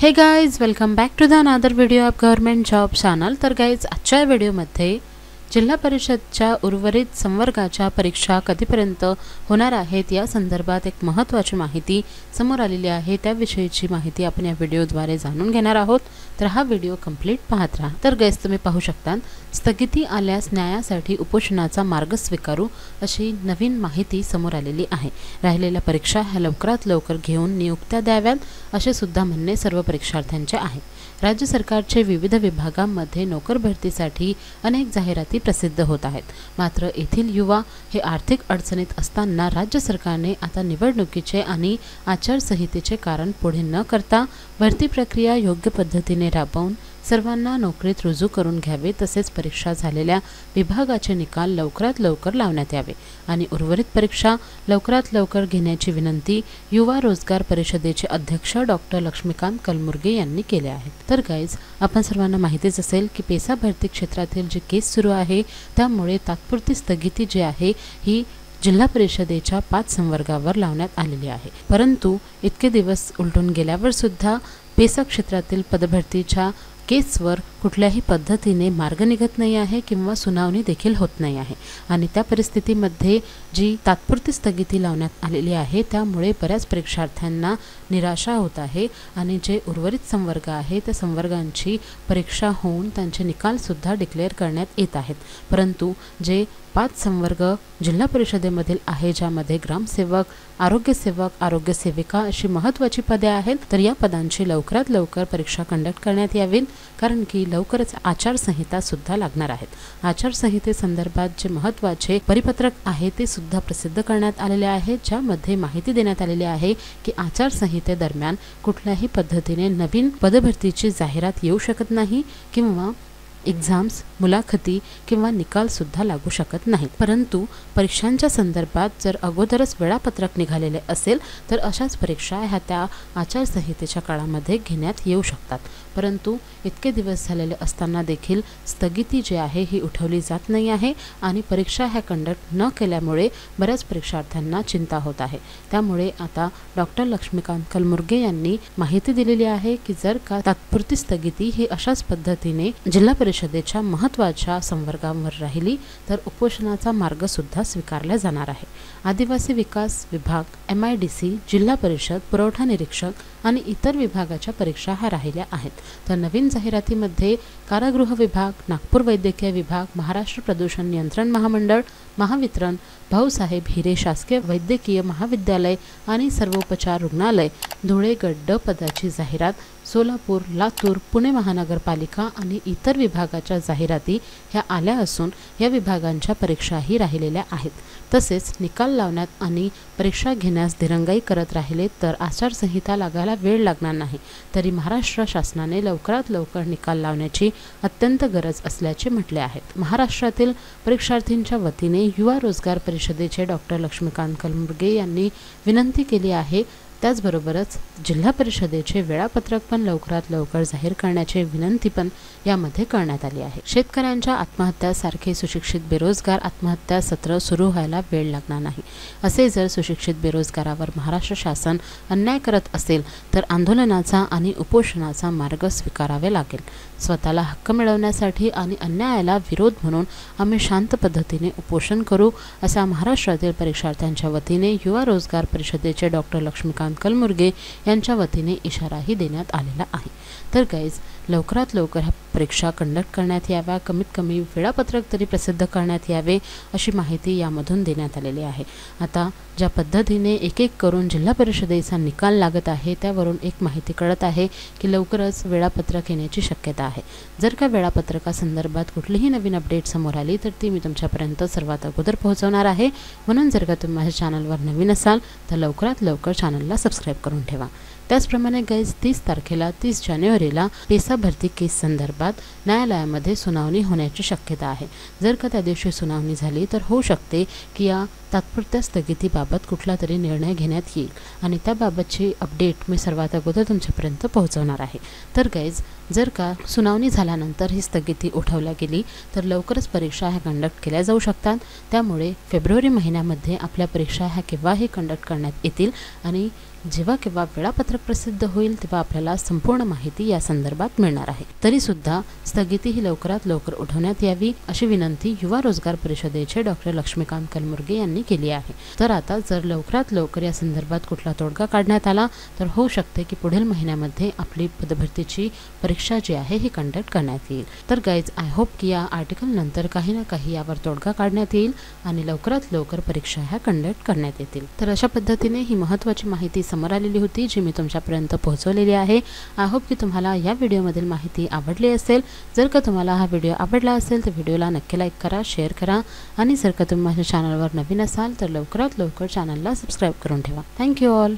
हे guys welcome back to the another video of government job channel. तर guys आजच्या व्हिडिओमध्ये जिल्हा परिषदच्या उर्वरित संवर्गाच्या परीक्षा कधीपर्यंत होणार आहेत या संदर्भात एक महत्त्वाची माहिती समोर आलेली आहे। त्याविषयीची माहिती आपण या व्हिडिओद्वारे जाणून घेणार आहोत। तर हा व्हिडिओ कंप्लीट पाहत राहा। तर गाइज तुम्ही पाहू शकता स्थगिती आल्यास न्यायासाठी उपोषणाचा मार्ग स्वीकारू अशी नवीन माहिती समोर आलेली आहे। राहिलेल्या परीक्षा ह्या लवकरात लवकर घेऊन नियुक्त्या द्याव्यात असे सुद्धा म्हणणे सर्व परीक्षार्थ्यांचे आहे। राज्य सरकारचे विविध विभागांमध्ये नोकर भरतीसाठी अनेक जाहिराती प्रसिद्ध होत आहेत। मात्र येथील युवा हे आर्थिक अडचणीत असताना राज्य सरकारने आता निवडणुकीचे आणि आचारसंहितेचे कारण पुढे न करता भरती प्रक्रिया योग्य पद्धतीने राबवून सर्वांना नोकरीत रुजू करून घ्यावे, तसेच परीक्षा झालेल्या विभागाचे निकाल लवकरात लवकर लावण्यात यावे आणि उर्वरित परीक्षा लवकरात लवकर घेण्याची विनंती युवा रोजगार परिषदेचे अध्यक्ष डॉक्टर लक्ष्मीकांत कलमुर्गे यांनी केले आहे। तर गाइज आपण सर्वांना माहितीच असेल की पेसा भरती क्षेत्रातील जी केस सुरू आहे त्यामुळे तात्पुरती स्थगिती जी आहे ही जिल्हा परिषदेच्या 5 संवर्गावर लावण्यात आलेली आहे। परंतु इतके दिवस उलटून गेल्यावर सुद्धा पेसा क्षेत्रातील पदभरतीच्या केसवर कुठल्याही पद्धतीने मार्ग निघत नाही आहे किंवा सुनावणी देखील होत नाही आहे आणि त्या परिस्थितीमध्ये जी तात्पुरती स्थगिती लावण्यात आलेली आहे त्यामुळे बऱ्याच परीक्षार्थ्यांना निराशा होत आहे आणि जे उर्वरित संवर्ग आहे त्या संवर्गांची परीक्षा होऊन त्यांचे निकाल सुद्धा डिक्लेअर करण्यात येत आहेत। परंतु जे 5 संवर्ग जिल्हा परिषदेमधील आहे ज्यामध्ये ग्रामसेवक, आरोग्यसेवक, आरोग्यसेविका अशी महत्त्वाची पदे आहेत, तर या पदांची लवकरात लवकर परीक्षा कंडक्ट करण्यात यावी, कारण की लवकरच आचारसंहिता सुद्धा लागणार आहेत। आचारसंहितेसंदर्भात जे महत्त्वाचे परिपत्रक आहे ते सुद्धा प्रसिद्ध करण्यात आलेले आहे, ज्यामध्ये माहिती देण्यात आलेली आहे की आचारसंहितेदरम्यान कुठल्याही पद्धतीने नवीन पदभरतीची जाहिरात येऊ शकत नाही किंवा एक्झाम्स, मुलाखती किंवा निकाल सुद्धा लागू शकत नाहीत। परंतु परीक्षांच्या संदर्भात जर अगोदरच वेळापत्रक निघालेले असेल तर अशाच परीक्षा ह्या त्या आचारसंहितेच्या काळामध्ये घेण्यात येऊ शकतात। परंतु इतके दिवस झालेले असताना देखील स्थगिती जी आहे ही उठवली जात नाही आहे आणि परीक्षा ह्या कंडक्ट न केल्यामुळे बऱ्याच परीक्षार्थ्यांना चिंता होत आहे। त्यामुळे आता डॉक्टर लक्ष्मीकांत कलमुर्गे यांनी माहिती दिलेली आहे की जर का तात्पुरती स्थगिती ही अशाच पद्धतीने जिल्हा परिषदेच्या महत्त्वाच्या संवर्गांवर राहिली तर उपोषणाचा मार्ग सुद्धा स्वीकारला जाणार आहे। आदिवासी विकास विभाग, MIDC, जिल्हा परिषद, पुरवठा निरीक्षक आणि इतर विभागाच्या परीक्षा ह्या राहिल्या आहेत। तर नवीन जाहिरातीमध्ये कारागृह विभाग, नागपूर वैद्यकीय विभाग, महाराष्ट्र प्रदूषण नियंत्रण महामंडळ, महावितरण, भाऊसाहेब हिरे शासकीय वैद्यकीय महाविद्यालय आणि सर्वोपचार रुग्णालय, धुळे गट ड पदाची जाहिरात, सोलापूर, लातूर, पुणे महानगरपालिका आणि इतर विभागाच्या जाहिराती ह्या आल्या असून या विभागांच्या परीक्षाही राहिलेल्या आहेत। तसेच निकाल लावण्यात आणि परीक्षा घेण्यास दिरंगाई करत राहिले तर आचारसंहिता लागायला वेळ लागणार नाही, तरी महाराष्ट्र शासनाने लवकरात लवकर निकाल लावण्याची अत्यंत गरज असल्याचे म्हटले आहे। महाराष्ट्रातील परीक्षार्थींच्या वतीने युवा रोजगार परिषदेचे डॉक्टर लक्ष्मीकांत कलमुर्गे यांनी विनंती केली आहे। त्याचबरोबरच जिल्हा परिषदेचे वेळापत्रक पण लवकरात लवकर जाहीर करण्याची विनंती पण यामध्ये करण्यात आली आहे। शेतकऱ्यांच्या आत्महत्यासारखे सुशिक्षित बेरोजगार आत्महत्या सत्र सुरू व्हायला वेळ लागणार नाही। असे जर सुशिक्षित बेरोजगारावर महाराष्ट्र शासन अन्याय करत असेल तर आंदोलनाचा आणि उपोषणाचा मार्ग स्वीकारावे लागेल। स्वतःला हक्क मिळवण्यासाठी आणि अन्यायाला विरोध म्हणून आम्ही शांत पद्धतीने उपोषण करू, असा महाराष्ट्रातील परीक्षार्थ्यांच्या वतीने युवा रोजगार परिषदेचे डॉक्टर लक्ष्मीकांत कलमुर्गे यांच्या वतीने इशाराही देण्यात आलेला आहे। तर गाइज लवकरात लवकर ह्या परीक्षा कंडक्ट करण्यात याव्या, कमीत कमी वेळापत्रक तरी प्रसिद्ध करण्यात यावे अशी माहिती यामधून देण्यात आलेली आहे। आता ज्या पद्धतीने एक एक करून जिल्हा परिषदेचा निकाल लागत आहे त्यावरून एक माहिती कळत आहे की लवकरच वेळापत्रक येण्याची शक्यता आहे। जर का वेळापत्रकासंदर्भात कुठलीही नवीन अपडेट समोर आली तर ती मी तुमच्यापर्यंत सर्वात अगोदर पोहोचवणार आहे। म्हणून जर का तुम्ही माझ्या चॅनलवर नवीन असाल तर लवकरात लवकर चॅनलला सबस्क्राईब करून ठेवा। त्याचप्रमाणे गाइज 30 जानेवारीला पेसा भरती केस संदर्भात न्यायालयामध्ये सुनावणी होण्याची शक्यता आहे। जर का त्या दिवशी सुनावणी झाली तर होऊ शकते की या तात्पुरत्या स्थगितीबाबत कुठला तरी निर्णय घेण्यात येईल आणि त्याबाबतची अपडेट मी सर्वात अगोदर तुमच्यापर्यंत पोहोचवणार आहे। तर गाइज जर का सुनावणी झाल्यानंतर ही स्थगिती उठवली गेली तर लवकरच परीक्षा ह्या कंडक्ट केल्या जाऊ शकतात। त्यामुळे फेब्रुवारी महिन्यामध्ये आपल्या परीक्षा ह्या केव्हाही कंडक्ट करण्यात येतील आणि जेव्हा केव्हा वेळापत्रक प्रसिद्ध होईल तेव्हा आपल्याला संपूर्ण माहिती या संदर्भात मिळणार आहे। तरी सुद्धा स्थगिती ही लवकरात लवकर उठवण्यात यावी अशी विनंती युवा रोजगार परिषदेचे डॉक्टर लक्ष्मीकांत कलमुर्गे यांनी केली आहे। तर आता जर लवकरात लवकर या संदर्भात कुठला तोडगा काढण्यात आला तर होऊ शकते की पुढील महिन्यामध्ये आपली पदभरतीची परीक्षा जी आहे ही कंडक्ट करण्यात येईल। तर गाईज, आय होप की या आर्टिकल नंतर काही ना काही यावर तोडगा काढण्यात येईल आणि लवकरात लवकर परीक्षा ह्या कंडक्ट करण्यात येतील। तर अशा पद्धतीने ही महत्त्वाची माहिती समोर आलेली होती जी मी तुमच्यापर्यंत पोहोचवलेली आहे। आय होप की तुम्हाला या व्हिडिओमधील माहिती आवडली असेल। जर का तुम्हाला हा व्हिडिओ आवडला असेल तर व्हिडिओला नक्की लाईक करा, शेअर करा आणि जर का तुम्ही माझ्या चॅनलवर नवीन असाल तर लवकरात लवकर चॅनलला सबस्क्राईब करून ठेवा। Thank you all.